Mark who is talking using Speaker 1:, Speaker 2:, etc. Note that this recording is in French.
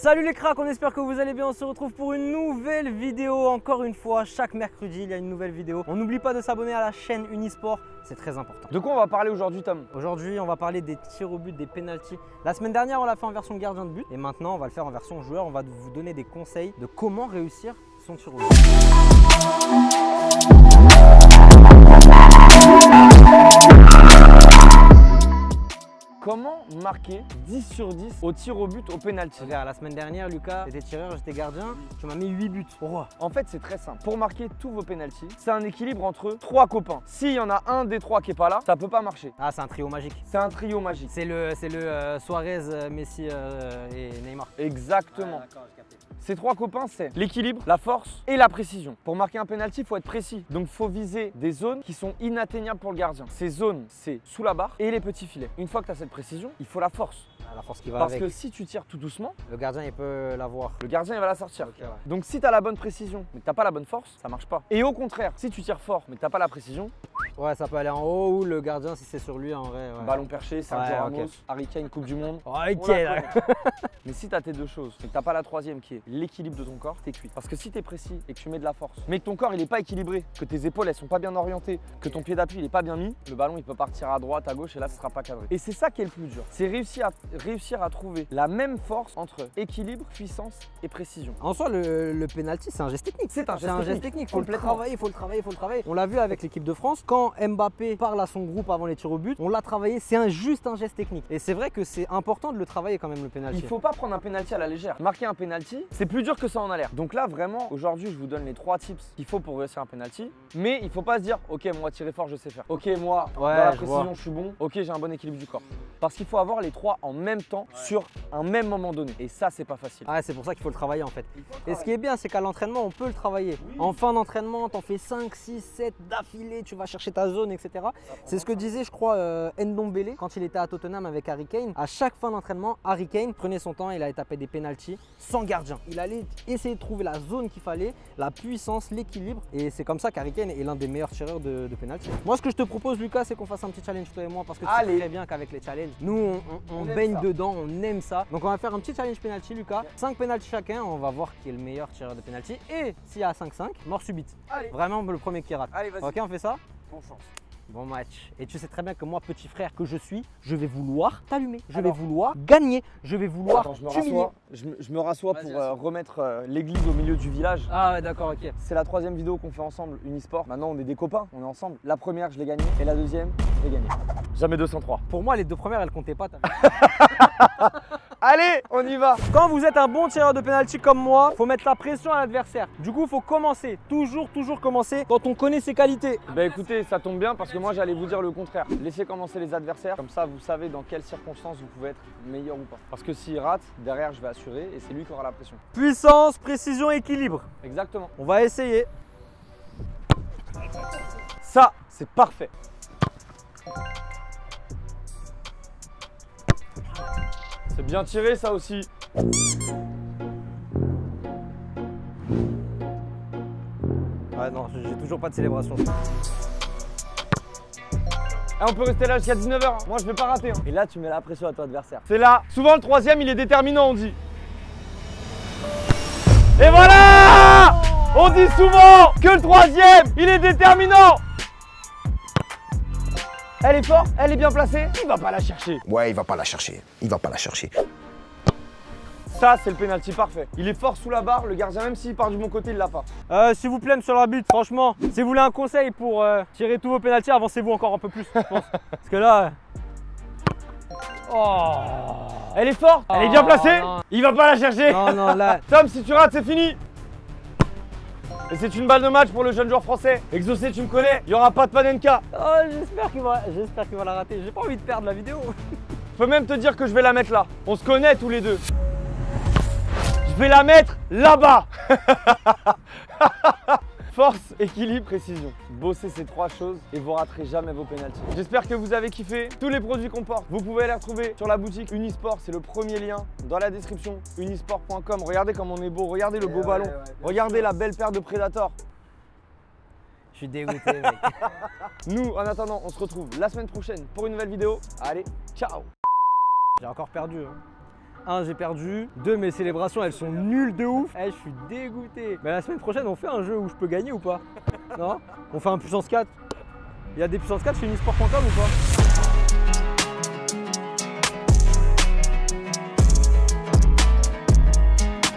Speaker 1: Salut les cracks, on espère que vous allez bien, on se retrouve pour une nouvelle vidéo. Encore une fois, chaque mercredi il y a une nouvelle vidéo. On n'oublie pas de s'abonner à la chaîne Unisport, c'est très important.
Speaker 2: De quoi on va parler aujourd'hui, Tom?
Speaker 1: Aujourd'hui on va parler des tirs au but, des pénaltys. La semaine dernière on l'a fait en version gardien de but et maintenant on va le faire en version joueur. On va vous donner des conseils de comment réussir son tir au but.
Speaker 2: Comment marquer 10 sur 10 au tir au but, au pénalty?
Speaker 1: Regarde, la semaine dernière, Lucas, t'étais tireur, j'étais gardien, tu m'as mis 8 buts. Pourquoi?
Speaker 2: En fait, c'est très simple. Pour marquer tous vos pénaltys, c'est un équilibre entre 3 copains. S'il y en a un des 3 qui est pas là, ça peut pas marcher.
Speaker 1: Ah, c'est un trio magique.
Speaker 2: C'est un trio magique.
Speaker 1: C'est le Suarez, Messi et Neymar.
Speaker 2: Exactement.
Speaker 1: Ouais, d'accord, j'ai capté.
Speaker 2: Ces 3 copains, c'est l'équilibre, la force et la précision. Pour marquer un pénalty, il faut être précis. Donc, il faut viser des zones qui sont inatteignables pour le gardien. Ces zones, c'est sous la barre et les petits filets. Une fois que tu as cette précision, il faut la force.
Speaker 1: Ah, la force qui va
Speaker 2: Parce
Speaker 1: avec.
Speaker 2: que si tu tires tout doucement,
Speaker 1: Le gardien il peut l'avoir.
Speaker 2: le gardien il va la sortir.
Speaker 1: Ok, ouais.
Speaker 2: Donc si tu as la bonne précision mais que tu n'as pas la bonne force, ça marche pas. Et au contraire, si tu tires fort mais que tu n'as pas la précision,
Speaker 1: Ouais, ça peut aller en haut ou le gardien si c'est sur lui en vrai. Ouais.
Speaker 2: ballon perché, Sergio
Speaker 1: Ouais,
Speaker 2: Ramos,
Speaker 1: ok.
Speaker 2: Harry Kane, Coupe du Monde.
Speaker 1: Ok,
Speaker 2: on la
Speaker 1: là.
Speaker 2: connaît. Mais si tu as tes deux choses et que tu n'as pas la troisième qui est l'équilibre de ton corps, t'es cuit. Parce que si tu es précis et que tu mets de la force, mais que ton corps il est pas équilibré, que tes épaules elles sont pas bien orientées, que ton pied d'appui il est pas bien mis, le ballon il peut partir à droite, à gauche et là ce sera pas cadré. Et c'est ça qui est le plus dur. C'est réussir à trouver la même force entre équilibre, puissance et précision.
Speaker 1: En soi, le penalty c'est un geste technique.
Speaker 2: C'est un geste technique,
Speaker 1: Faut le
Speaker 2: complètement.
Speaker 1: travailler, faut le travailler, faut le travailler. On l'a vu avec l'équipe de France. Quand Mbappé parle à son groupe avant les tirs au but, on l'a travaillé. C'est juste un geste technique. Et c'est vrai que c'est important de le travailler quand même le penalty.
Speaker 2: Il faut pas prendre un penalty à la légère. Marquer un penalty, c'est plus dur que ça en a l'air. Donc là, vraiment, aujourd'hui, je vous donne les 3 tips qu'il faut pour réussir un penalty. Mais il faut pas se dire, ok, moi tirer fort, je sais faire. Ok, moi,
Speaker 1: Ouais,
Speaker 2: dans la
Speaker 1: je
Speaker 2: précision,
Speaker 1: vois.
Speaker 2: je suis bon. Ok, j'ai un bon équilibre du corps. Parce qu'il faut avoir les 3 en même temps sur un même moment donné. Et ça, c'est pas facile.
Speaker 1: Ouais, c'est pour ça qu'il faut le travailler en fait. Et ce qui est bien, c'est qu'à l'entraînement, on peut le travailler. En fin d'entraînement, t'en fais 5, 6, 7 d'affilée, tu vas chercher ta zone, etc. C'est ce que disait, je crois, Ndombele quand il était à Tottenham avec Harry Kane. À chaque fin d'entraînement, Harry Kane prenait son temps, il allait taper des pénaltys sans gardien. Il allait essayer de trouver la zone qu'il fallait, la puissance, l'équilibre. Et c'est comme ça qu'Harry Kane est l'un des meilleurs tireurs de pénalty. Moi, ce que je te propose, Lucas, c'est qu'on fasse un petit challenge, toi et moi, parce que tu sais
Speaker 2: Allez.
Speaker 1: très bien qu'avec les challenges, nous, on baigne dedans, on aime ça. Donc, on va faire un petit challenge pénalty, Lucas. 5 pénaltys chacun, on va voir qui est le meilleur tireur de pénalty. Et s'il y a 5-5, mort subite.
Speaker 2: Allez.
Speaker 1: Vraiment le premier qui rate.
Speaker 2: Allez, vas-y.
Speaker 1: Ok, on fait ça?
Speaker 2: Bonne chance.
Speaker 1: Bon match. Et tu sais très bien que moi, petit frère que je suis, je vais vouloir t'allumer. Je vais
Speaker 2: Alors.
Speaker 1: vouloir gagner. Je vais vouloir
Speaker 2: Attends, je me
Speaker 1: t'humilier.
Speaker 2: rassois. Je me rassois pour remettre l'église au milieu du village.
Speaker 1: Ah ouais, d'accord, ok.
Speaker 2: C'est la 3e vidéo qu'on fait ensemble, Unisport. Maintenant, on est des copains, on est ensemble. La première, je l'ai gagnée. Et la deuxième, je l'ai gagnée. Jamais 203.
Speaker 1: Pour moi, les 2 premières, elles comptaient pas.
Speaker 2: Allez, on y va.
Speaker 1: Quand vous êtes un bon tireur de pénalty comme moi, faut mettre la pression à l'adversaire. Du coup, faut commencer. Toujours commencer quand on connaît ses qualités.
Speaker 2: Bah écoutez, ça tombe bien parce que moi j'allais vous dire le contraire. Laissez commencer les adversaires, comme ça vous savez dans quelles circonstances vous pouvez être meilleur ou pas. Parce que s'il rate, derrière je vais assurer et c'est lui qui aura la pression.
Speaker 1: Puissance, précision, équilibre.
Speaker 2: Exactement.
Speaker 1: On va essayer.
Speaker 2: Ça, c'est parfait. C'est bien tiré ça aussi.
Speaker 1: Ouais, non, j'ai toujours pas de célébration.
Speaker 2: Et on peut rester là jusqu'à 19h, hein. Moi je vais pas rater. Hein. Et là tu mets la pression à ton adversaire. C'est là. Souvent le 3e il est déterminant on dit. Et voilà. On dit souvent que le 3e il est déterminant. Elle est forte, elle est bien placée, il va pas la chercher.
Speaker 3: Ouais, il va pas la chercher. Il va pas la chercher.
Speaker 2: Ça c'est le penalty parfait. Il est fort sous la barre, le gardien même s'il part du bon côté il l'a pas.
Speaker 1: S'il vous plaît, sur la but, franchement, si vous voulez un conseil pour tirer tous vos pénaltys, avancez-vous encore un peu plus, je pense. Parce que là. Oh.
Speaker 2: Elle est forte, elle est bien placée,
Speaker 1: non.
Speaker 2: il va pas la chercher.
Speaker 1: Non, non, là.
Speaker 2: Tom, si tu rates, c'est fini. Et c'est une balle de match pour le jeune joueur français. Exaucé, tu me connais, il n'y aura pas de Panenka.
Speaker 1: Oh, j'espère qu'il va la rater. J'ai pas envie de perdre la vidéo.
Speaker 2: Je peux même te dire que je vais la mettre là. On se connaît tous les deux. Je vais la mettre là-bas. Force, équilibre, précision. Bossez ces 3 choses et vous raterez jamais vos pénaltys. J'espère que vous avez kiffé. Tous les produits qu'on porte, vous pouvez les retrouver sur la boutique Unisport. C'est le premier lien dans la description. Unisport.com. Regardez comme on est beau. Regardez le beau ballon. Regardez la belle paire de Predator.
Speaker 1: Je suis dégoûté, mec.
Speaker 2: Nous, en attendant, on se retrouve la semaine prochaine pour une nouvelle vidéo. Allez, ciao.
Speaker 1: J'ai encore perdu. Hein. 1, j'ai perdu. 2, mes célébrations, elles sont nulles de ouf. Eh, je suis dégoûté. Mais la semaine prochaine, on fait un jeu où je peux gagner ou pas? Non? On fait un puissance 4. Il y a des puissance 4 chez unisport.com ou pas?